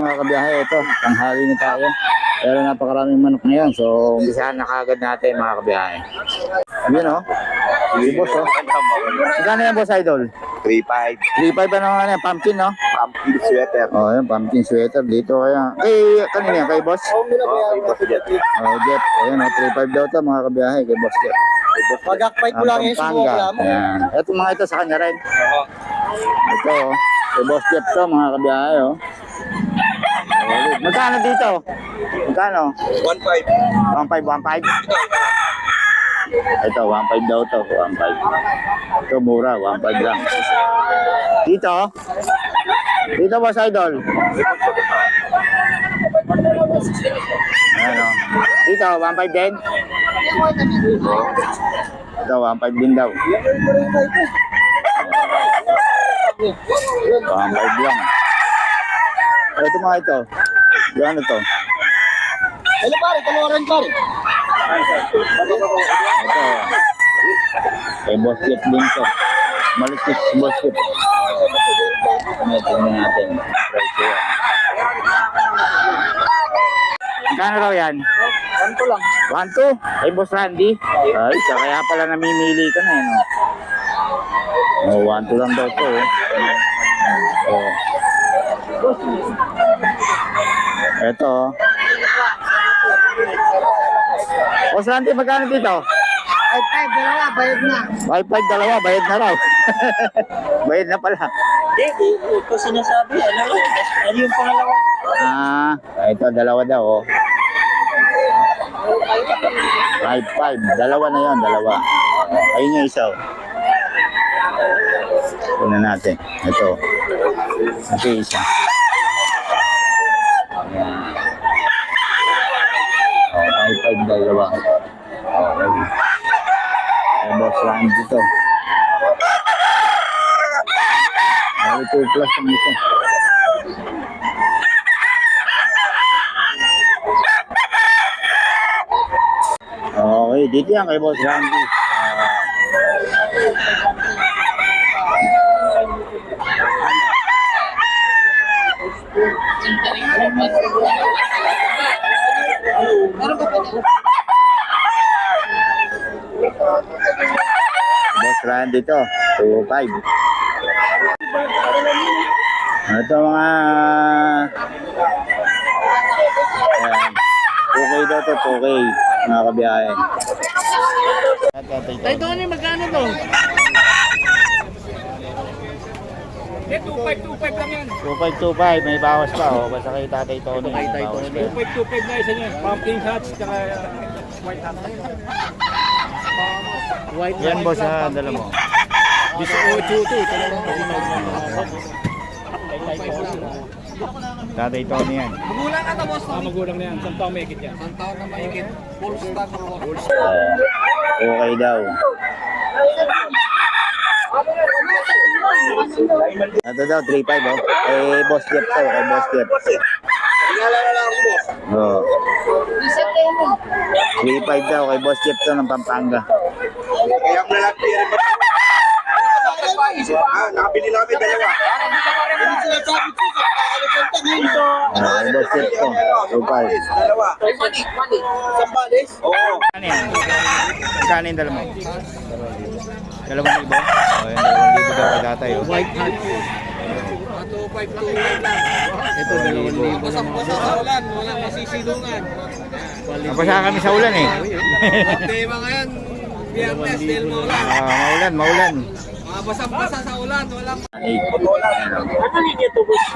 mga kabiyahe, ito, tanghali na tayo. Pero napakaraming manok ngayon, so umpisahan na kagad natin mga kabiyahe. Yun o, si boss o. Magkano yan boss idol? 3.5. 3.5 ano nga yan, pumpkin no? Pumpkin sweater. O yun, pumpkin sweater dito kaya. Kanina yan, kay boss? Boss Jet. Jeff, ayun o, 3.5 daw ito mga kabiyahe, kay boss Jeff. Mag-akpite mo lang yung Pampanga. sumukla mo. Ayan. Ito mga ito sa kanya rin. Ito o, kay boss Jeff to mga kabiyahe o. Magkano dito? Magkano? 1.5. 1.5, 1.5? Ito, 1.5 daw to, 1.5. Ito mura, 1.5 lang. Dito? Dito boss idol? Ano? Dito, 1.5 din? Ito, 1.5 din daw. 1.5 lang. Ito mga ito. Gano'n to? Ano pare, kaloran pare. Ito. Kay boss Jeff din to. Malikis boss Jeff. Tingnan natin. Price yan. Magkano raw yan? 1 lang. 1-2? Kay boss Randy? Ay, kaya pala namimili ka na yun. Oh, 1-2 lang daw to. Oh. Ito. Boss Randy, magkano dito? 5-5, dalawa, bayad na. 5-5, dalawa, bayad na raw. Bayad na pala. Hindi, ito sinasabi. Ano yung pangalawa? Ito, dalawa daw, oh. 5-5, dalawa na yon, dalawa. Ayun yung isa, oh. Una natin. Ito. Ito yung isa. Ayan. Oh, 5-5, dalawa. Okay. Ay, boss lang dito. Ay, 2 plus ang isa. Okay, dito yan kay Boss Randy. Boss Randy to, 2.5. Ito mga ayan. 2K daw to, 2K mga kabiyahe. Tay Tony, magkano to? 2.5 lang yan. 2.5, may bawas pa oh. Basta kay Tatay Tony. May bawas pa. 2.25 na isa niya. Pumpkin hats, tsaka white hat. Yan boss ha, dala mo. 18 to. Tatay Tony yan. Magulang na to, boss. Magulang na yan. Isang taong may ikit yan. Isang taong na may ikit. Full stock. Okay daw. Ito daw, 3.5 oh. Kay Boss Jeff to, kay Boss Jeff. Oh. 3.5 daw, kay Boss Jeff to ng Pampanga. Kaya mo na lang tira mo. Nakabili lang kami dalawa. Kay Boss Jeff to, 2.5. Dalawa. Sambalis? Oo. Ano yan? Magkano yung dala mo? 2,000? Oh, yung 2,000 daw kay tatay oh. White hat. 2.5 lang. Ito, 2,000. Basa-basa sa ulan. Walang masisilungan. Napasa kami sa ulan eh. Tema ngayon, Biyernes, dahil maulan. Maulan. Mga basa-basa sa ulan, walang... Ano linya to, boss?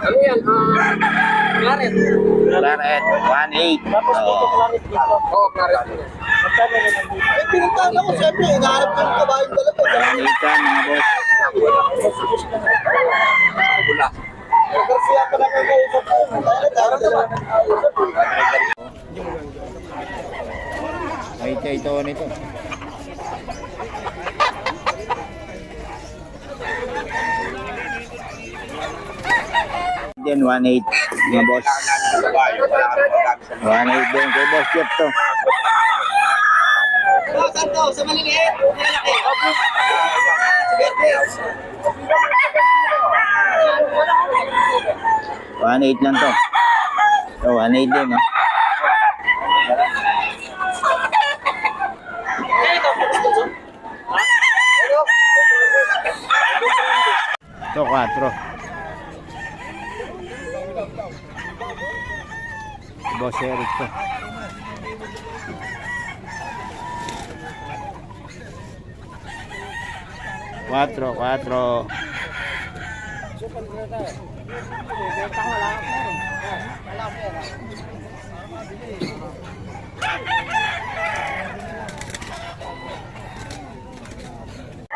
Ano yan? Claret. Claret, 1.8. Tapos dito claret dito. Oo, claret dito. Magkano na lang dito? Eh, pinuntahan ako, siyempre, hinahanap ko yung kabayung dalawa. 1.8 yan mga boss. Garcia pa lang ang kausap ko. Ay, ito nito. Yan, 1.8 mga boss. 1.8 din kay Boss Jeff to. Saan to? Sa maliliit? Malaki? Sa Bertes? 1.8 lang to. So, 1.8 din, no? Ito, 4. Boss Eric to. Cuatro.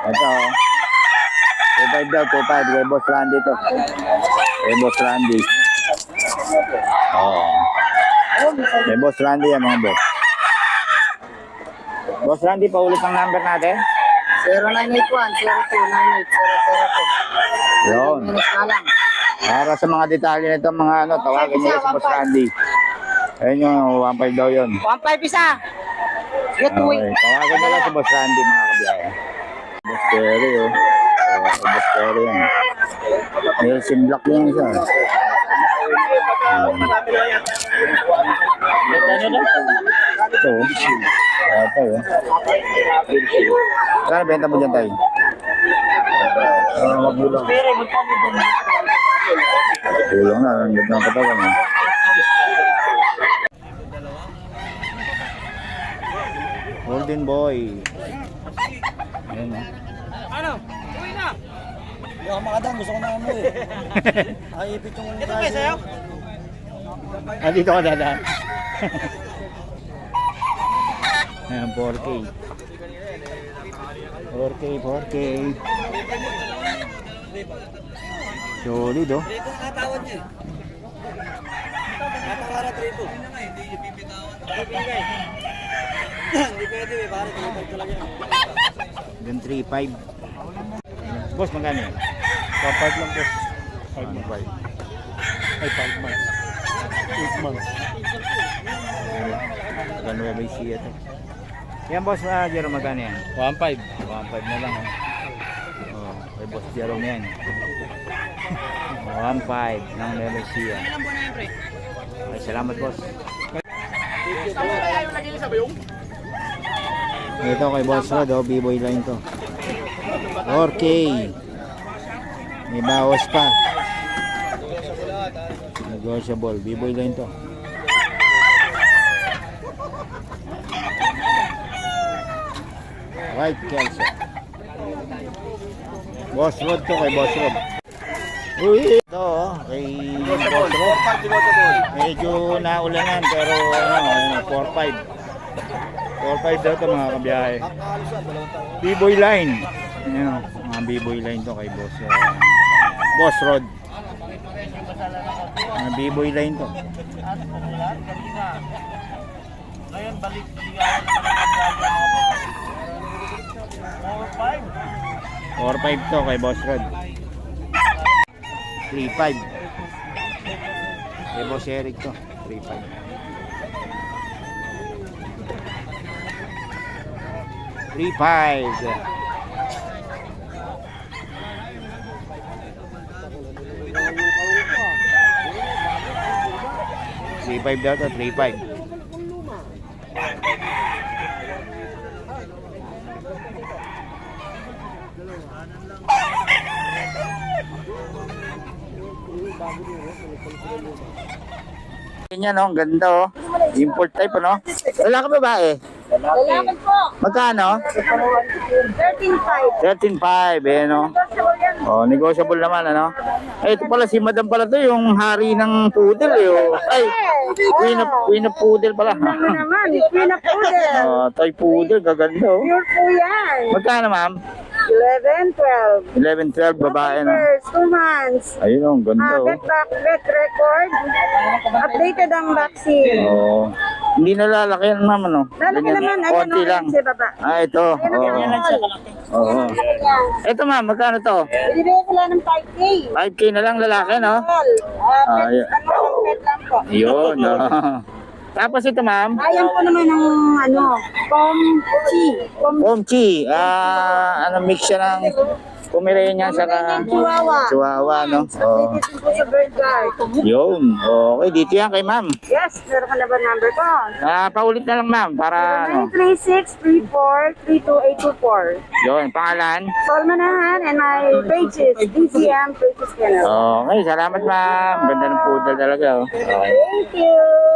Ito, 2.5 daw, 2.5. Kay Boss Randy to. Kay Boss Randy. Oo. Kay Boss Randy yan, mga boss. Boss Randy, paulit ang number natin. 0981-0298-002. Yun. Minutes na lang. Para sa mga detalye nito, mga ano, tawagin nila si Boss Randy. Ayun yung 1.5 daw yun. 1.5 isa. Get to Okay, tawagan nila si Boss Randy, mga kabiyaya. Boss Terry, oh. Boss Terry yan. Nelson Black yan siya. Ito, oh. Ito, oh. Kaya benta mo dyan tayo? Magulang. Kulang na, nandun ang katawan mo. Golden Boy. Ayan, oh. Ano? Uwi na! Hindi ako makadang, gusto ko na ano eh. Nakipit yung... Ito ba sa'yo? Ah, dito ka dadaan. Ayan, 4K. 4K. Solid, oh. Trito ang katawan niya eh. Napakarat trito. Hindi pwede eh, parang trito talaga yan. Then 3.5. Boss, magkano yan? 5 lang po. 5. Ay, 5 months. 8 months. Magkano ba yung siya to? Yan, boss, Jerome, magkano yan? 1.5. 1.5 na lang, oh. Oh, kay boss Jerome yan. 1.5 ng Nemesia. Okay, salamat, boss. Ito kay Boss Rod, oh, B-boy line to. 4K. May bawas pa. Negotiable. B-boy line to. White Kelso. Boss Rod to kay Boss Rod. Uy, ito oh, kay Boss Rod. Medyo naulanan pero ano, 4.5. 4.5 daw ito mga kabiyahe. B-boy line. Ayan, mga B-boy line to kay Boss Boss Rod. Mga B-boy line to. Ngayon, balik. 4.5 to kay Boss Rod. 3.5 kay Boss Eric to. 3.5. 3.5. $3.5 daw to, 3.5. Ganyan, oh, ang ganda, oh. Import type, ano? Wala ka babae? Lalaki po. Magkano? 13.5. 13.5, eh, no? Oh, negotiable naman, ano? Eh, ito pala, si Madam pala to, yung hari ng poodle, eh. Oh. Ay, Queen of Poodle pala. Ano naman, Queen of Poodle. Oh, toy poodle, gaganda, oh. Pure po yan. Magkano, ma'am? 11, 12. 11, 12, babae, no? First, 2 months. Ayun, oh, ang ganda, oh. Vet record. Updated ang vaccine. Oh, hindi na lalaki yan, ma'am, ano? Lalaki Ganyan, naman, ayan konti o, lang. sa baba. Ah, ito. Ayan Oo. Oo. Ito, ma'am, magkano to? Binibigay ko lang ng 5K. 5K na lang lalaki, no? Well, Ah, yeah. pet lang po. Yun, oh. Tapos ito, ma'am, Ayan po naman ng ano, Pomchi. Pomchi. Ano, mix siya ng Pomeranian saka Chihuahua. Chihuahua, no? Oh. Updated din po sa bird guard. Yun. Okay, dito yan kay ma'am. Yes, meron ka na ba number ko? Paulit na lang ma'am para ano. 936-34-32824. Yun, pangalan. Paul Manahan and my pages, DCM Pages Channel. Okay, salamat ma'am. Ganda ng poodle talaga, oh. Okay. Thank you.